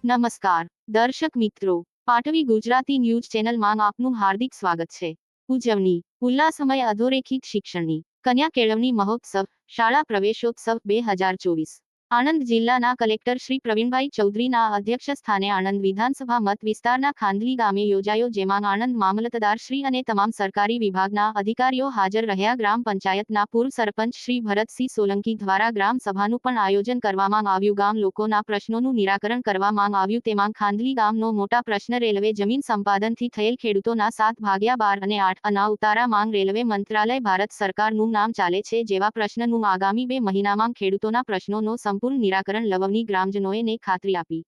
નમસ્કાર દર્શક મિત્રો, પાટવી ગુજરાતી ન્યૂઝ ચેનલમાં આપનું હાર્દિક સ્વાગત છે. ઉજવણી ઉલ્લાસમય અધોરેખિત શિક્ષણની કન્યા કેળવણી મહોત્સવ શાળા પ્રવેશોત્સવ 2024 આણંદ જિલ્લાના કલેક્ટર શ્રી પ્રવીણભાઈ ચૌધરીના અધ્યક્ષસ્થાને આણંદ વિધાનસભા મત વિસ્તારના ખાંદલી ગામે યોજાયો, જેમાં આણંદ મામલતદાર શ્રી અને તમામ સરકારી વિભાગના અધિકારીઓ હાજર રહ્યા. ગ્રામ પંચાયતના પૂર્વ સરપંચ શ્રી ભરતસિંહ સોલંકી દ્વારા ગ્રામ સભાનું પણ આયોજન કરવામાં આવ્યું. ગામ લોકોના પ્રશ્નોનું નિરાકરણ કરવામાં આવ્યું. તેમાં ખાંદલી ગામનો મોટા પ્રશ્ન રેલવે જમીન સંપાદનથી થયેલ ખેડૂતોના 7/12 અને 8 અના ઉતારા માંગ રેલવે મંત્રાલય ભારત સરકારનું નામ ચાલે છે જેવા પ્રશ્નનું આગામી 2 મહિનામાં ખેડૂતોના પ્રશ્નોનો સંપૂર્ણ નિરાકરણ લવવાની ગ્રામજનોએ ખાતરી આપી.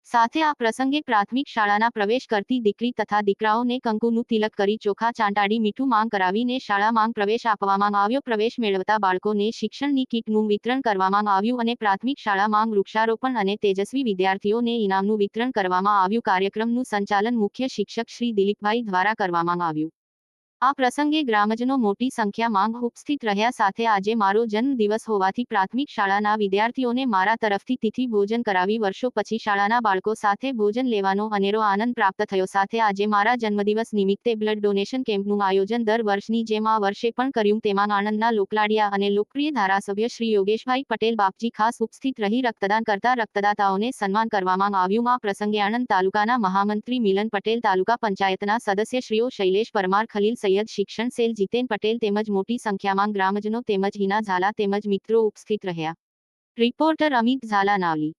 સાથે આ પ્રસંગે પ્રાથમિક શાળાના પ્રવેશ કરતી દીકરી તથા દીકરાઓને કંકુનું તિલક કરી ચોખા ચાંટાડી મીઠું માંગ કરાવીને શાળામાં પ્રવેશ આપવામાં આવ્યો. પ્રવેશ મેળવતા બાળકોને શિક્ષણની કીટનું વિતરણ કરવામાં આવ્યું અને પ્રાથમિક શાળામાં વૃક્ષારોપણ અને તેજસ્વી વિદ્યાર્થીઓને ઇનામનું વિતરણ કરવામાં આવ્યું. કાર્યક્રમનું સંચાલન મુખ્ય શિક્ષક શ્રી દિલીપભાઈ દ્વારા કરવામાં આવ્યું. આ પ્રસંગે ગ્રામજનો મોટી સંખ્યામાં ઉપસ્થિત રહ્યા. સાથે આજે મારો જન્મદિવસ હોવાથી પ્રાથમિક શાળાના વિદ્યાર્થીઓને મારા તરફથી તિથિ ભોજન કરાવી વર્ષો પછી શાળાના બાળકો સાથે ભોજન લેવાનો અનેરો આનંદ પ્રાપ્ત થયો. સાથે આજે મારા જન્મદિવસ નિમિત્તે બ્લડ ડોનેશન કેમ્પનું આયોજન દર વર્ષની જેમ આ વર્ષે પણ કર્યું. તેમાં આણંદના લોકલાડિયા અને લોકપ્રિય ધારાસભ્ય શ્રી યોગેશભાઈ પટેલ બાપજી ખાસ ઉપસ્થિત રહી રક્તદાન કરતા રક્તદાતાઓને સન્માન કરવામાં આવ્યું. આ પ્રસંગે આણંદ તાલુકાના મહામંત્રી મિલન પટેલ, તાલુકા પંચાયતના સદસ્યશ્રીઓ શૈલેષ પરમાર, ખલીલ સૈયદ, શિક્ષણ સેલ જીતેન પટેલ તેમજ મોટી સંખ્યામાં ગ્રામજનો તેમજ હિના ઝાલા તેમજ મિત્રો ઉપસ્થિત રહ્યા. રિપોર્ટર અમિત ઝાલા, નાવલી.